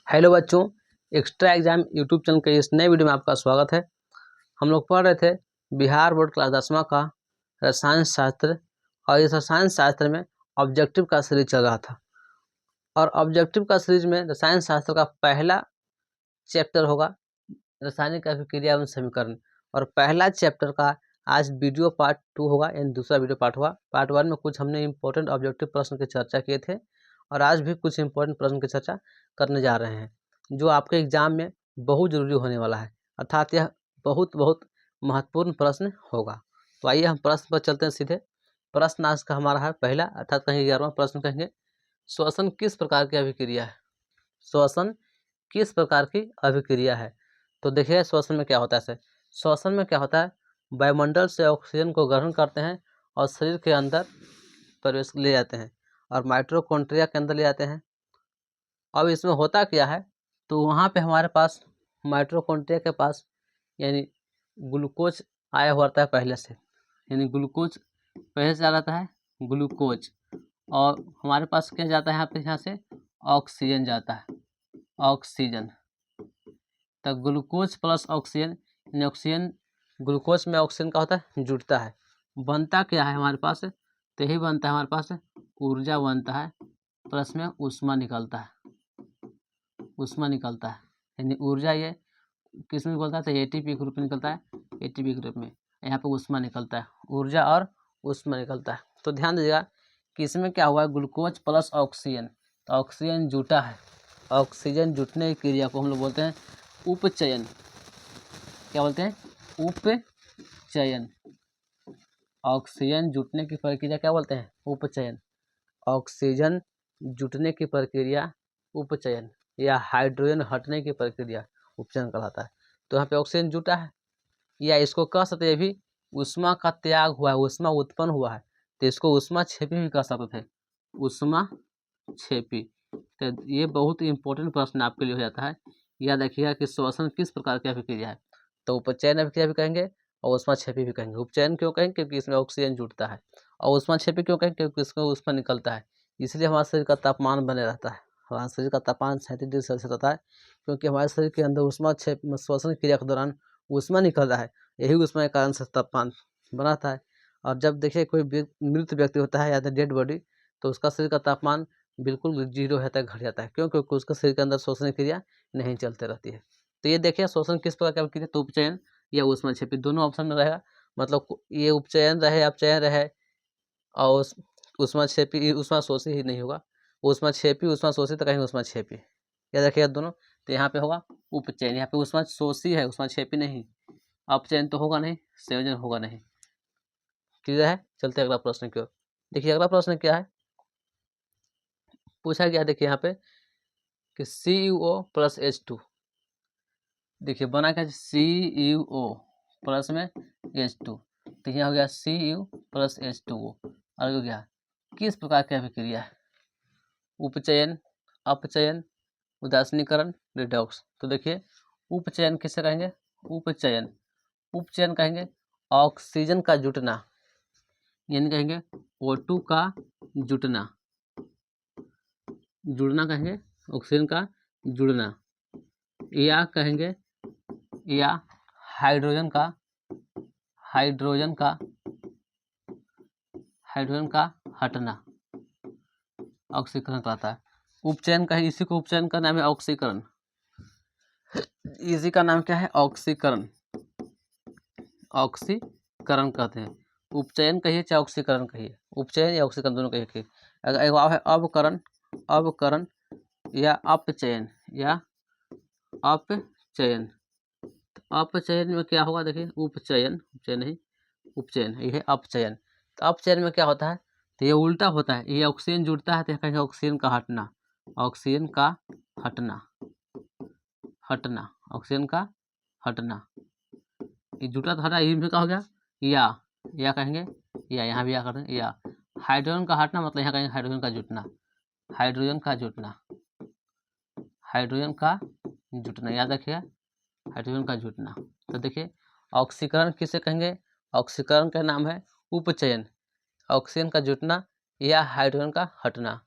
Hello बच्चों, extra exam YouTube channel के इस नए वीडियो में आपका स्वागत है। हम लोग पढ़ रहे थे बिहार बोर्ड क्लास 10वां का रसायन शास्त्र, और इस रसायन शास्त्र में ऑब्जेक्टिव का सीरीज चल रहा था। और ऑब्जेक्टिव का सीरीज में रसायन शास्त्र का पहला चैप्टर होगा रासायनिक अभिक्रिया एवं समीकरण, और पहला चैप्टर का आज वीडियो पार्ट 2 होगा, यानी दूसरा वीडियो पार्ट होगा। पार्ट 1 में कुछ हमने इंपॉर्टेंट ऑब्जेक्टिव प्रश्न की चर्चा किए थे, और आज भी कुछ इंपॉर्टेंट प्रश्न की चर्चा करने जा रहे हैं जो आपके एग्जाम में बहुत जरूरी होने वाला है, अर्थात यह बहुत बहुत महत्वपूर्ण प्रश्न होगा। तो आइए हम प्रश्न पर चलते हैं सीधे। प्रश्न आज का हमारा है पहला, अर्थात कहीं 11वां प्रश्न कहेंगे, श्वसन किस प्रकार की अभिक्रिया है। श्वसन किस प्रकार की अभिक्रिया है। तो देखिए श्वसन में क्या होता है। श्वसन में क्या होता है, वायुमंडल से ऑक्सीजन को ग्रहण करते हैं और शरीर के अंदर प्रवेश ले जाते हैं और माइटोकॉन्ड्रिया के अंदर ले जाते हैं। अब इसमें होता क्या है, तो वहाँ पे हमारे पास माइटोकॉन्ड्रिया के पास यानी ग्लूकोज आया हुआ रहता है पहले से, यानी ग्लूकोज पहले से आ जाता है ग्लूकोज, और हमारे पास क्या जाता है यहाँ से ऑक्सीजन जाता है, ऑक्सीजन। तो ग्लूकोज प्लस ऑक्सीजन, यानी ऑक्सीजन ग्लूकोज में ऑक्सीजन का होता है जुड़ता है, बनता क्या है हमारे पास, तो यही बनता है हमारे पास ऊर्जा बनता है, प्लस में ऊष्मा निकलता है, ऊष्मा निकलता है, यानी ऊर्जा ये किस में निकलता है, तो एटीपी के रूप में निकलता है, एटीपी के रूप में यहाँ पे ऊष्मा निकलता है, ऊर्जा और ऊष्मा निकलता है। तो ध्यान दीजिएगा कि इसमें क्या हुआ है, ग्लूकोज प्लस ऑक्सीजन, तो ऑक्सीजन जुटा है, ऑक्सीजन जुटने की क्रिया को हम लोग बोलते हैं उपचयन। क्या बोलते हैं, उपचयन। ऑक्सीजन जुटने की प्रक्रिया क्या बोलते हैं, उपचयन। ऑक्सीजन जुटने की प्रक्रिया उपचयन, या हाइड्रोजन हटने की प्रक्रिया उपचयन कहलाता है। तो यहाँ पे ऑक्सीजन जुटा है, या इसको कह सकते हैं भी ऊष्मा का त्याग हुआ है, ऊष्मा उत्पन्न हुआ है, तो इसको ऊष्मा क्षेपी भी कह सकते थे, ऊष्मा क्षेपी। तो ये बहुत इंपॉर्टेंट प्रश्न आपके लिए हो जाता है। याद रखिएगा कि श्वसन किस प्रकार की अभिक्रिया है, तो उपचयन अभिक्रिया भी कहेंगे और ऊष्मा क्षेपी भी कहेंगे। उपचयन क्यों कहेंगे, क्योंकि इसमें ऑक्सीजन जुड़ता है, और ऊष्मा क्षेपी क्यों कहेंगे, क्योंकि इसमें ऊष्मा निकलता है, इसलिए हमारे शरीर का तापमान बने रहता है। हमारे शरीर का तापमान 37 डिग्री सेल्सियस रहता है, क्योंकि हमारे शरीर के अंदर ऊष्मा श्वसन क्रिया के दौरान ऊष्मा निकल रहा है, यही ऊष्मा के कारण से तापमान बनाता है। और जब देखिए कोई मृत व्यक्ति होता है या डेड बॉडी, तो उसका शरीर का तापमान बिल्कुल 0 रहता है, घट जाता है। क्यों, क्योंकि उसका शरीर के अंदर श्वसन क्रिया नहीं चलते रहती है। तो ये देखिए श्वसन किस प्रकार की क्रिया, तो उपचयन या ऊष्मा क्षेपी दोनों ऑप्शन में रहेगा, मतलब ये उपचयन रहे अपचयन रहे, और ऊष्मा क्षेपी ऊष्मा शोषी ही नहीं होगा, ऊष्मा क्षेपी ऊष्मा शोषी तो कहेंगे ऊष्मा क्षेपी, याद रखिएगा दोनों। तो यहाँ पे होगा उपचयन, यहाँ पे ऊष्मा शोषी है, ऊष्मा क्षेपी नहीं, अपचयन तो होगा नहीं, संयोजन होगा नहीं। क्लियर है। चलते अगला प्रश्न की ओर। देखिए अगला प्रश्न क्या है, पूछा गया देखिए यहाँ पे कि CuO प्लस H2, देखिए बना क्या CuO प्लस में H2, तो यहाँ हो गया Cu प्लस H2O, और हो गया किस प्रकार की अभिक्रिया है, उपचयन, अपचयन, उदासीनीकरण, रिडॉक्स। तो देखिए उपचयन किसे कहेंगे, उपचयन, उपचयन कहेंगे ऑक्सीजन का जुटना, यानी कहेंगे O2 का जुटना, जुड़ना कहेंगे ऑक्सीजन का जुड़ना, या कहेंगे या हाइड्रोजन का, हाइड्रोजन का, हाइड्रोजन का हटना, ऑक्सीकरण कहता है। उपचयन कहें, इसी को उपचयन का नाम है ऑक्सीकरण, इसी का नाम क्या है, ऑक्सीकरण, ऑक्सीकरण कहते हैं। उपचयन कहिए चाहे ऑक्सीकरण कहिए, उपचयन या ऑक्सीकरण दोनों कहिए। अगर एक है अवकरण, अवकरण या अपचयन, या अपचयन। अपचयन में क्या होगा, देखिए उपचयन, उपचयन नहीं उपचयन, ये है अपचयन। तो अपचयन में क्या होता है, तो ये उल्टा होता है, ये ऑक्सीजन जुड़ता है तो कहेंगे ऑक्सीजन का हटना, ऑक्सीजन का हटना, हटना, ऑक्सीजन का हटना, ये जुटा तो हटा, ये भी क्या हो गया, या कहेंगे, या यहाँ भी या कर दें, या हाइड्रोजन का हटना, मतलब यहाँ कहेंगे हाइड्रोजन का जुटना, हाइड्रोजन का जुटना, हाइड्रोजन का जुटना, याद रखिए हाइड्रोजन का जुटना। तो देखिए ऑक्सीकरण किसे कहेंगे, ऑक्सीकरण का नाम है उपचयन, ऑक्सीजन का जुटना या हाइड्रोजन का हटना।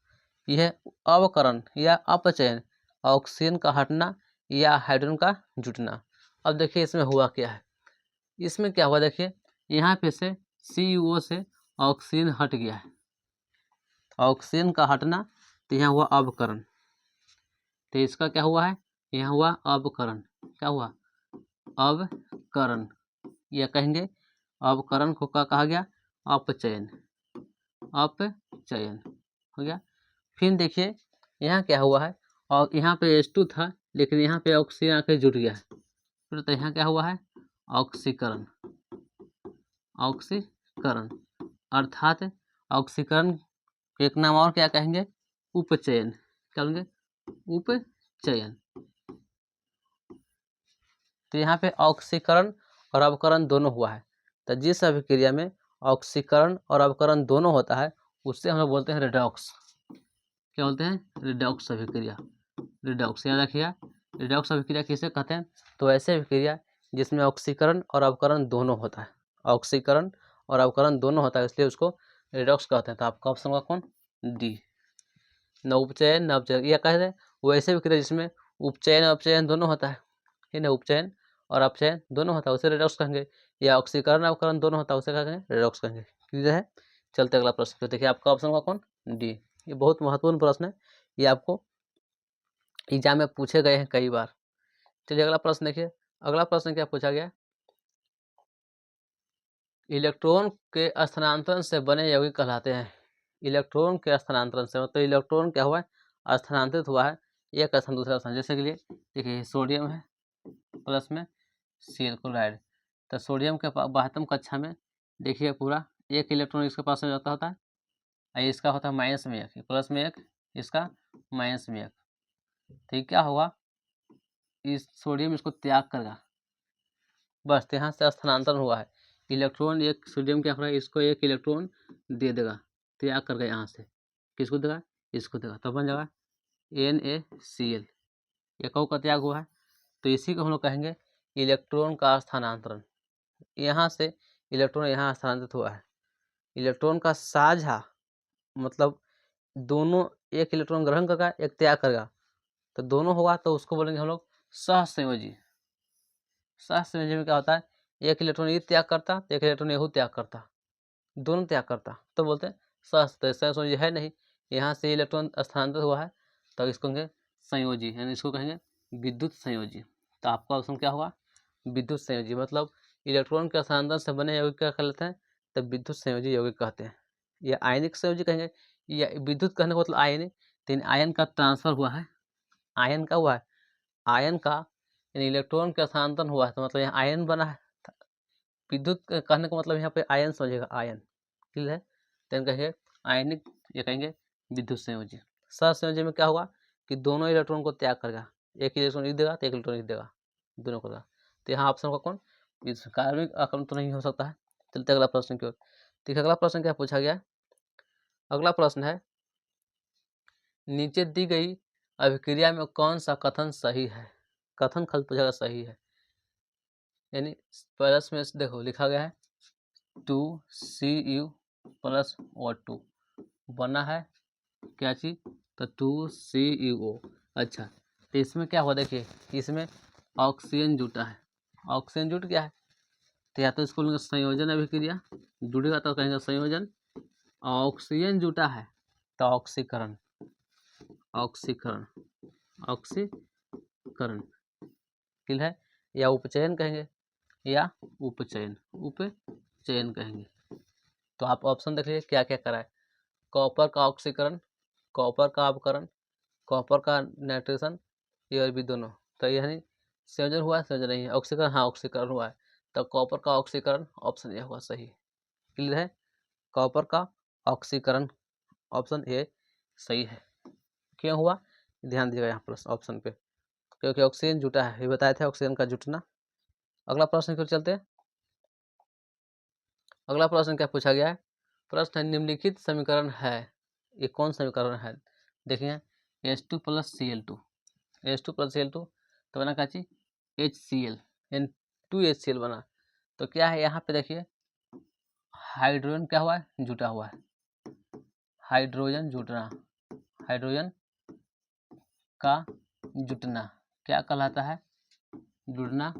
यह अवकरण या अपचयन, ऑक्सीजन का हटना या हाइड्रोजन का जुटना। अब देखिए इसमें हुआ क्या है, इसमें क्या हुआ देखिए, यहाँ पे से CuO से ऑक्सीजन हट गया है, ऑक्सीजन का हटना, तो यहाँ हुआ अवकरण, तो इसका क्या हुआ है, यहाँ हुआ अवकरण, क्या हुआ, अवकरण, या कहेंगे अवकरण को क्या कहा गया, अपचयन, अपचयन हो गया। फिर देखिए यहाँ क्या हुआ है, और यहाँ पे H2 था लेकिन यहाँ पे ऑक्सीजन आके जुट गया है, फिर तो यहाँ क्या हुआ है, ऑक्सीकरण, ऑक्सीकरण, अर्थात ऑक्सीकरण एक नाम और क्या कहेंगे, उपचयन, क्या कहेंगे, उपचयन। तो यहाँ पे ऑक्सीकरण और अवकरण दोनों हुआ है, तो जिस अभिक्रिया में ऑक्सीकरण और अवकरण दोनों होता है उससे हम लोग बोलते हैं रिडॉक्स, क्या बोलते हैं, रिडॉक्स अभिक्रिया, रिडॉक्स, याद रखिएगा। रिडॉक्स अभिक्रिया किसे कहते हैं, तो ऐसे अभिक्रिया जिसमें ऑक्सीकरण और अवकरण दोनों होता है, ऑक्सीकरण और अवकरण दोनों होता है, इसलिए उसको रिडॉक्स कहते हैं। तो आपका ऑप्शन होगा कौन, डी, न उपचयन न अपचयन, या कहते हैं वैसे अभिक्रिया जिसमें उपचयन और अपचयन दोनों होता है ना, उपचयन और अपचयन दोनों होता है उसे रिडॉक्स कहेंगे, या ऑक्सीकरण अवकरण दोनों होता है उसे क्या कहेंगे, रिडॉक्स कहेंगे। क्लियर है। चलते अगला प्रश्न, तो देखिए आपका ऑप्शन होगा कौन, डी। ये बहुत महत्वपूर्ण प्रश्न है, ये आपको एग्जाम में पूछे गए हैं कई बार। चलिए अगला प्रश्न देखिए, अगला प्रश्न क्या पूछा गया, इलेक्ट्रॉन के स्थानांतरण से बने यौगिक कहलाते हैं। इलेक्ट्रॉन के स्थानांतरण से मतलब इलेक्ट्रॉन क्या हुआ है, स्थानांतरित हुआ है एक स्थान दूसरा स्थान, जैसे के लिए देखिए सोडियम है प्लस में Cl क्लोराइड, तो सोडियम के 72 कक्षा में देखिए पूरा एक इलेक्ट्रॉन इसके पास में जाता होता है, इसका होता है माइनस में एक, प्लस में एक, इसका माइनस में एक, तो ये क्या होगा, इस सोडियम इसको त्याग करेगा, बस यहाँ से स्थानांतरण हुआ है, इलेक्ट्रॉन एक सोडियम क्या हो रहा है, इसको एक इलेक्ट्रॉन दे देगा त्याग करके, यहाँ से किसको देगा, इसको देगा, तब बन जाएगा NaCl, एकौ का त्याग हुआ है, तो इसी को हम लोग कहेंगे इलेक्ट्रॉन का स्थानांतरण। यहाँ से इलेक्ट्रॉन यहाँ स्थानांतरित हुआ है, इलेक्ट्रॉन का साझा मतलब दोनों, एक इलेक्ट्रॉन ग्रहण करेगा एक त्याग करेगा, तो दोनों होगा तो उसको बोलेंगे हम लोग सहसंयोजी। सहसंयोजी में क्या होता है, एक इलेक्ट्रॉन ये त्याग करता तो एक इलेक्ट्रॉन यहू त्याग करता, दोनों त्याग करता, तो बोलते हैं सहसंयोजी है नहीं, यहाँ से इलेक्ट्रॉन स्थानांतरित हुआ है तो इसको कहेंगे संयोजी, यानी इसको कहेंगे विद्युत संयोजी। तो आपका ऑप्शन क्या होगा, विद्युत संयोजी, मतलब इलेक्ट्रॉन के स्थानांतरण से बने यौगिक क्या कहलाते हैं, तब विद्युत संयोजी यौगिक कहते हैं, या आयनिक संयोजी कहेंगे, या विद्युत कहने का मतलब आयन, तो आयन का ट्रांसफर हुआ है, आयन का हुआ है, आयन का यानी इलेक्ट्रॉन का स्थानांतरण हुआ है, तो मतलब यहाँ आयन बना है, विद्युत कहने का मतलब यहाँ पे आयन समझेगा, आयन, ठीक है, तो कहेंगे आयनिक, ये कहेंगे विद्युत संयोजी। सहसंयोजी में क्या होगा कि दोनों इलेक्ट्रॉन को त्याग करेगा, एक इलेक्ट्रॉन लिख देगा तो एक इलेक्ट्रॉन लिख देगा, दोनों को, तो यहाँ ऑप्शन का कौन, कार्बनिक आक्रमण तो नहीं हो सकता है। चलते अगला प्रश्न की ओर, ठीक है, अगला प्रश्न क्या पूछा गया, अगला प्रश्न है, नीचे दी गई अभिक्रिया में कौन सा कथन सही है, कथन खल पूछा सही है, यानी प्लस में देखो लिखा गया है 2Cu प्लस O2 बना है क्या चीज, तो 2CuO। अच्छा, तो इसमें क्या हुआ देखिए, इसमें ऑक्सीजन जुटा है, ऑक्सीजन जुट गया है, तो या तो इसको बोलेंगे संयोजन अभिक्रिया, जुड़ेगा तो कहेंगे संयोजन, ऑक्सीजन जुटा है तो ऑक्सीकरण, ऑक्सीकरण, ऑक्सीकरण, ठीक है, या उपचयन कहेंगे, या उपचयन, उपचयन कहेंगे। तो आप ऑप्शन देख लीजिए क्या क्या करा है, कॉपर का ऑक्सीकरण, कॉपर का अवकरण, कॉपर का नाइट्रेशन, ये और भी दोनों, तो यानी संयोजन हुआ है, संयोजन नहीं है, ऑक्सीकरण, हाँ ऑक्सीकरण हुआ है, तो कॉपर का ऑक्सीकरण ऑप्शन ए हुआ सही। क्लियर है, कॉपर का ऑक्सीकरण ऑप्शन ए सही है। क्यों हुआ, ध्यान दीजिएगा यहाँ प्लस ऑप्शन पे, क्योंकि ऑक्सीजन जुटा है, ये बताया था ऑक्सीजन का जुटना। अगला प्रश्न की ओर चलते हैं, अगला प्रश्न क्या पूछा गया है, प्रश्न है निम्नलिखित समीकरण है, ये कौन समीकरण है, देखिए H2 plus Cl2, H2 plus Cl2 तो बना क्या चीज HCl, N2HCl बना, तो क्या है यहाँ पे देखिए हाइड्रोजन क्या हुआ है, जुटा हुआ है, हाइड्रोजन जुटना, हाइड्रोजन का जुटना क्या कहलाता है? जुड़ना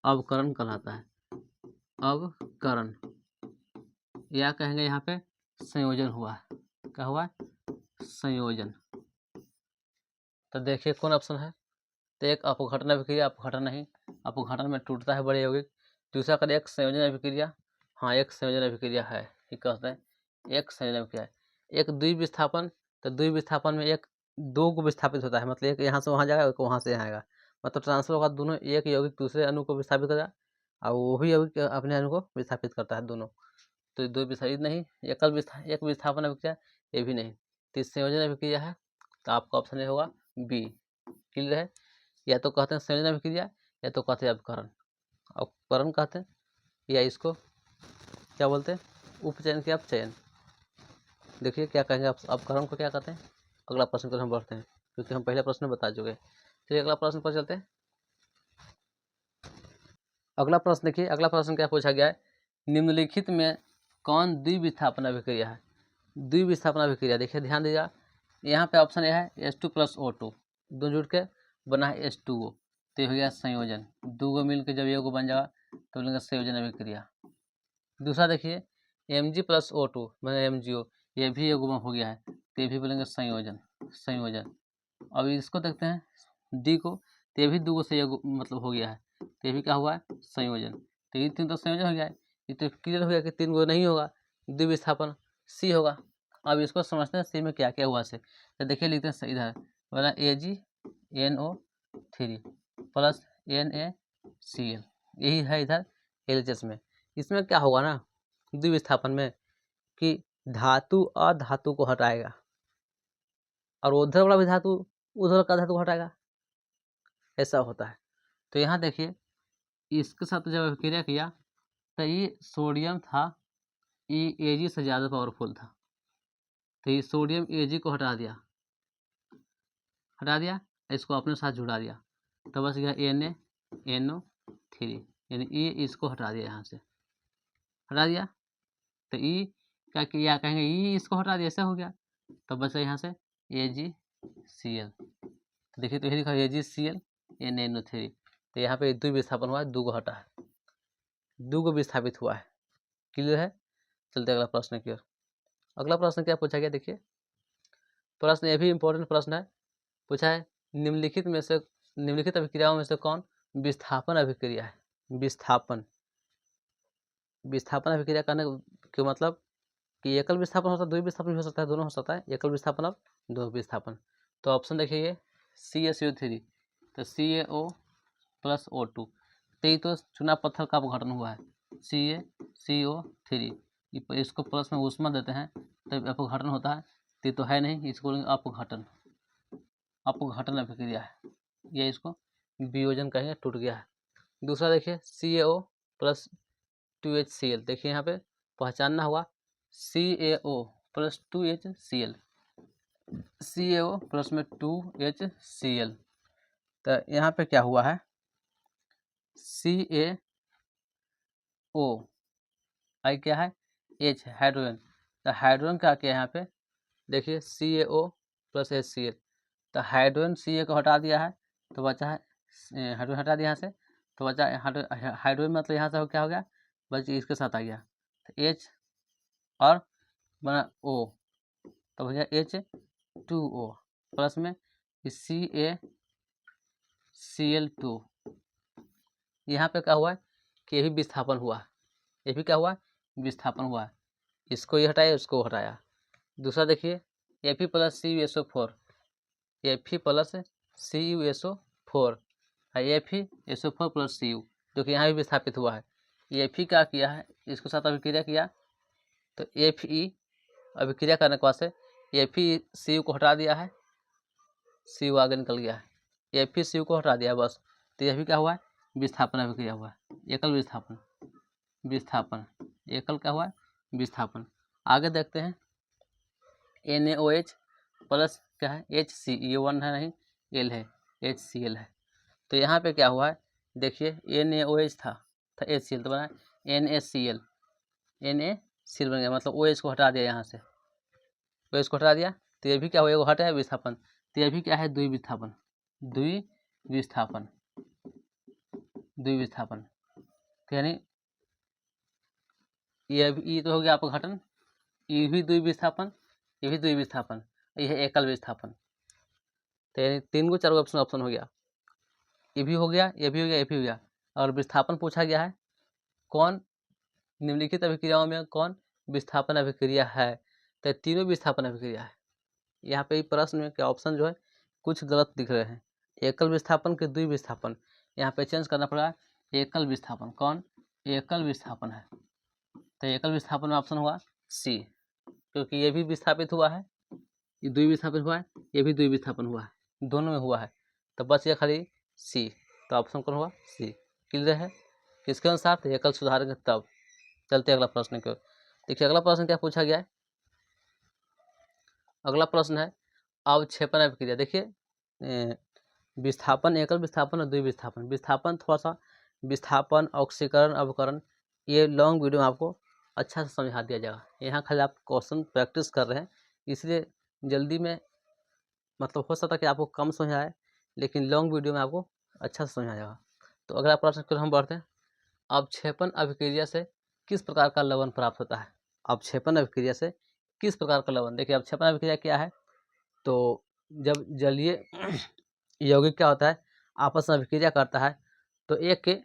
अवकरण कहलाता है, अवकरण, या कहेंगे यहाँ पे संयोजन हुआ है। क्या हुआ? संयोजन। तो देखिए कौन ऑप्शन है? तो एक अपघटन अभिक्रिया, अपघटन नहीं, अपघटन में टूटता है बड़े यौगिक। दूसरा करें एक संयोजन अभिक्रिया, हाँ एक संयोजन अभिक्रिया है, ये कहते हैं एक संयोजन अभिक्रिया है। एक द्विविस्थापन, तो द्विविस्थापन में एक दो को विस्थापित होता है, मतलब एक यहाँ से वहाँ जाएगा, एक वहाँ से यहाँ आएगा, मतलब ट्रांसफर होगा, दोनों एक यौगिक दूसरे अणु को विस्थापित करेगा और वो भी यौगिक अपने अणु को विस्थापित करता है दोनों। तो दो विस्थापित नहीं, एक विस्थापन अभिक्रिया ये भी नहीं, तो संयोजन अभिक्रिया है। तो आपका ऑप्शन ये होगा बी। क्लियर है? या तो कहते हैं संयोजन अभिक्रिया, या तो कहते हैं अपकरण। अपकरण कहते हैं, या इसको क्या बोलते हैं? उपचयन के अपचयन। देखिए क्या कहेंगे आप, अपकरण को क्या कहते हैं? अगला प्रश्न पर हम बढ़ते हैं, क्योंकि हम पहले प्रश्न बता चुके हैं। चलिए अगला प्रश्न पर चलते हैं। अगला प्रश्न देखिए, अगला प्रश्न क्या पूछा गया है? निम्नलिखित में कौन द्विविस्थापन अभिक्रिया है? द्विविस्थापन अभिक्रिया देखिए ध्यान दीजिएगा, यहाँ पे ऑप्शन यह है H2 + O2, दो जुड़ के बना है H2O, तो ये हो गया संयोजन। दो गो मिल के जब एगो बन जाएगा तो बोलेंगे संयोजन अभिक्रिया। दूसरा देखिए Mg + O2 मतलब MgO, ये भी एगो हो गया है, तो ये भी बोलेंगे संयोजन, संयोजन। अब इसको देखते हैं डी को, तो ये भी दो गो से एगो मतलब हो गया है, तो ये भी क्या हुआ है? संयोजन। तो ये तीन तो संयोजन हो गया है, ये तो क्लियर हो गया कि तीन गो नहीं होगा, द्विविस्थापन सी होगा। अब इसको समझते हैं सी में क्या क्या हुआ से। तो देखिए लिखते हैं इधर बोला AgNO3 + NaCl, यही है इधर LHS में। इसमें क्या होगा ना द्विविस्थापन में कि धातु अधातु को हटाएगा और उधर वाला भी धातु उधर का धातु हटाएगा, ऐसा होता है। तो यहाँ देखिए इसके साथ जब अभिक्रिया किया तो ये सोडियम था, ये Ag से ज़्यादा पावरफुल था, तो ये सोडियम Ag को हटा दिया, इसको अपने साथ जुड़ा दिया, तो बस यह NaNO3, यानी ये इसको हटा दिया, यहाँ से हटा दिया, तो ई क्या किया कहेंगे, ई इसको हटा दिया, ऐसा हो गया, तो बस यहाँ से AgCl। तो देखिए तो यही लिखा AgCl NaNO3, तो यहाँ पे द्विविस्थापन हुआ है, दो को हटा है, दो को विस्थापित हुआ है। क्लियर है? चलते अगला प्रश्न की ओर। अगला प्रश्न क्या पूछा गया देखिए, प्रश्न ये भी इंपॉर्टेंट प्रश्न है, पूछा है निम्नलिखित अभिक्रियाओं में से कौन विस्थापन अभिक्रिया है? विस्थापन अभिक्रिया करने के मतलब कि एकल विस्थापन होता है, द्वि विस्थापन भी हो सकता है, दोनों हो सकता है, एकल विस्थापन और दो विस्थापन। तो ऑप्शन देखिए CaCO3, तो CaO + O2, तो ये तो चुना पत्थर का अपघटन हुआ है, CaCO3, इसको प्लस में ऊष्मा देते हैं तब अपघटन होता है, तो ये तो है नहीं, इसको अपघटन, अपघटन अभिक्रिया है, ये इसको वियोजन कहेंगे, टूट गया है। दूसरा देखिए CaO + 2HCl, देखिए यहाँ पे पहचानना हुआ CaO + 2HCl, CaO प्लस में 2HCl, तो यहाँ पे क्या हुआ है CaO आई क्या है H हाइड्रोजन, तो हाइड्रोजन का क्या यहाँ पे देखिए CaO + HCl, तो हाइड्रोजन Ca को हटा दिया है, तो बचा है हाइड्रोजन हटा दिया यहाँ से, तो बचा हाइड्रोजन मतलब यहाँ से क्या हो गया, बस इसके साथ आ गया, तो H और बना O, तो हो गया H2O प्लस में CaCl2। यहाँ पे क्या हुआ है कि ये भी विस्थापन हुआ, ये भी क्या हुआ विस्थापन हुआ, इसको ये हटाया, इसको हटाया। दूसरा देखिए Fe + CuSO4, Fe + CuSO4, FeSO4 + Cu, जो कि यहाँ भी विस्थापित हुआ है। Fe क्या किया है, इसके साथ अभिक्रिया किया, तो Fe अभिक्रिया करने के बाद से Fe Cu को हटा दिया है, Cu आगे निकल गया है, Fe Cu को हटा दिया है बस, तो यह भी क्या हुआ है विस्थापन अभिक्रिया हुआ है, एकल विस्थापन, एकल क्या हुआ है विस्थापन। आगे देखते हैं NaOH प्लस क्या है HC, ये 1 है नहीं L है, HCl है, तो यहाँ पे क्या हुआ है देखिए NaOH था HCl, तो बना NaCl, NaCl बन गया, मतलब OH को हटा दिया, यहाँ से OH को हटा दिया, तो ये भी क्या हुआ, हटा है विस्थापन, तो ये भी क्या है द्विविस्थापन, द्विविस्थापन। द्विविस्थापन यानी ये तो हो गया अपघटन, ये भी द्विविस्थापन, ये भी द्विविस्थापन, ये है एकल विस्थापन। तो यानी 3 को 4 ऑप्शन हो गया, ये भी हो गया, ये भी हो गया, ये भी हो गया। और विस्थापन पूछा गया है, कौन निम्नलिखित अभिक्रियाओं में कौन विस्थापन अभिक्रिया है? तो तीनों विस्थापन अभिक्रिया है। यहाँ पे प्रश्न में क्या ऑप्शन जो है कुछ गलत दिख रहे हैं। एकल विस्थापन के द्विविस्थापन, यहाँ पे चेंज करना पड़ा, एकल विस्थापन। कौन एकल विस्थापन है? तो एकल विस्थापन में ऑप्शन हुआ सी, क्योंकि ये भी विस्थापित हुआ है, ये द्विविस्थापित हुआ है, ये भी द्विविस्थापन हुआ है, दोनों में हुआ है, तो बच गया खाली सी। तो ऑप्शन कौन हुआ? सी। क्लियर है? किसके अनुसार? तो एकल सुधारेंगे तब। चलते अगला प्रश्न की ओर। देखिए अगला प्रश्न क्या पूछा गया है। अगला प्रश्न है अवक्षेपण अभिक्रिया। देखिए विस्थापन, एकल विस्थापन और द्विविस्थापन। विस्थापन थोड़ा सा, विस्थापन, ऑक्सीकरण, अवकरण, ये लॉन्ग वीडियो में आपको अच्छा से समझा दिया जाएगा। यहाँ खाली आप क्वेश्चन प्रैक्टिस कर रहे हैं, इसलिए जल्दी में मतलब हो सकता है कि आपको कम समझ आए, लेकिन लॉन्ग वीडियो में आपको अच्छा से समझ आ जाएगा। तो अगला प्रश्न फिर हम बढ़ते हैं। अवक्षेपण अभिक्रिया से किस प्रकार का लवण प्राप्त होता है? अवक्षेपण अभिक्रिया से किस प्रकार का लवण? देखिए अवक्षेपण अभिक्रिया क्या है, तो जब जलीय यौगिक क्या होता है, आपस में अभिक्रिया करता है, तो एक के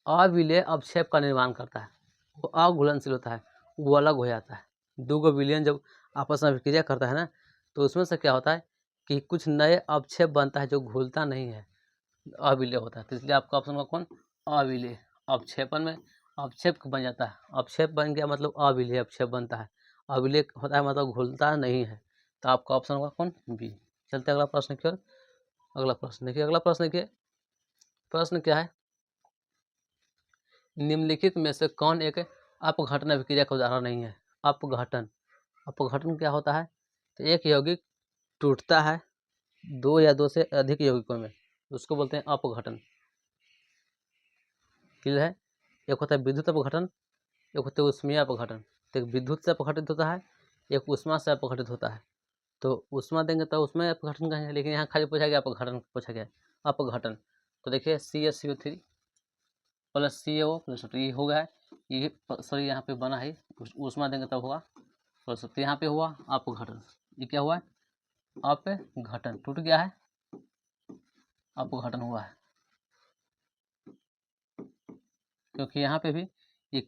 अविलेय अवक्षेप का निर्माण करता है, वो अघुलनशील होता है, वो अलग हो जाता है। 2 विलयन जब आपस में अभिक्रिया करता है ना, तो उसमें से क्या होता है कि कुछ नए अवक्षेप बनता है जो घुलता नहीं है, अविलेय होता है। तो इसलिए आपका ऑप्शन होगा कौन? अविलेय। अवक्षेपण में अवक्षेप बन जाता है, अवक्षेप बन गया मतलब अविलेय अवक्षेप बनता है, अविलेय होता है मतलब घुलता नहीं है। तो आपका ऑप्शन होगा कौन? बी। चलते अगला प्रश्न की ओर। अगला प्रश्न देखिए, अगला प्रश्न देखिए, प्रश्न क्या है, निम्नलिखित में से कौन एक अपघटन अभिक्रिया का उदाहरण नहीं है? अपघटन, अपघटन क्या होता है? तो एक यौगिक टूटता है 2 या 2 से अधिक यौगिकों में, उसको बोलते हैं अपघटन। क्लियर है? एक होता है विद्युत अपघटन, एक होता है ऊष्मीय अपघटन। तो एक विद्युत से अपघटित होता है, एक ऊष्मा से अपघटित होता है। तो ऊष्मा देंगे तो उसमें अपघटन कहेंगे, लेकिन यहाँ खाली पूछा गया अपघटन पूछा गया, अपघटन। तो देखिए CaCO3 प्लस CaO प्लस ये हो गया है, ये सॉरी यहाँ पे बना है, ऊष्मा देंगे तब होगा प्लस, तो यहाँ पे हुआ अपघटन। ये क्या हुआ है? अपघटन, टूट गया है, अपघटन हुआ है। क्योंकि यहाँ पे भी ये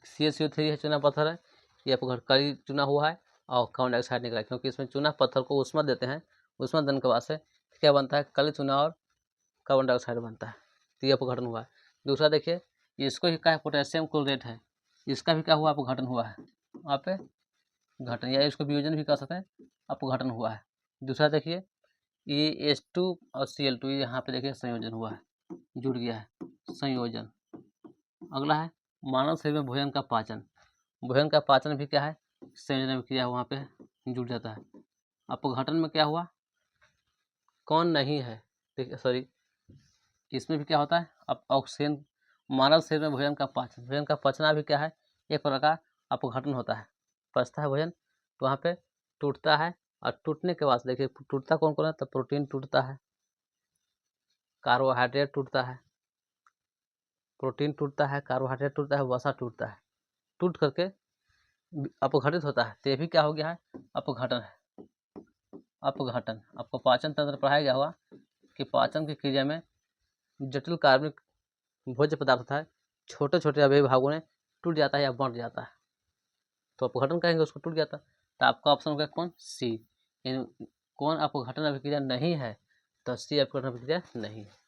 CaCO3 है, चूना पत्थर है, ये अपघटन करी चुना हुआ है और कार्बन डाइऑक्साइड निकला है, क्योंकि इसमें चूना पत्थर को ऊष्मा देते हैं, ऊष्मा देने के बाद से क्या बनता है? काली चूना और कार्बन डाइऑक्साइड बनता है। तो ये अपघटन हुआ है। दूसरा देखिए, इसको ही क्या है? पोटेशियम क्लोरेट है, इसका भी क्या हुआ? अपघटन हुआ है, अपघटन, या इसको वियोजन भी कर सकते हैं, अपघटन हुआ है। दूसरा देखिए, ये H2 और Cl2 यहाँ पे देखिए संयोजन हुआ है, जुड़ गया है, संयोजन। अगला है मानव शरीर में भोजन का पाचन। भोजन का पाचन भी क्या है? संयोजन अभिक्रिया वहाँ पे जुड़ जाता है। अपघटन में क्या हुआ? कौन नहीं है? देखिए सॉरी, इसमें भी क्या होता है? अब ऑक्सीजन, मानव शरीर में भोजन का पाचन, भोजन का पचना भी क्या है? एक प्रकार अपघटन होता है, पचता है भोजन, तो वहाँ पे टूटता है, और टूटने के बाद देखिए टूटता कौन कौन है? तो प्रोटीन टूटता है, कार्बोहाइड्रेट टूटता है, प्रोटीन टूटता है, कार्बोहाइड्रेट टूटता है, वसा टूटता है, टूट करके अपघटित होता है। तो ये भी क्या हो गया है? अपघटन है, अपघटन। आपको पाचन तंत्र पढ़ाया गया होगा कि पाचन की क्रिया में जटिल कार्बनिक भोज्य पदार्थ होता है, छोटे छोटे अवयवी भागों में टूट जाता है या बंट जाता है, तो अपघटन कहेंगे उसको, टूट जाता है। तो आपका ऑप्शन होगा कौन? सी। कौन अपघटन अभिक्रिया नहीं है? तो सी अपघटन अभिक्रिया नहीं है।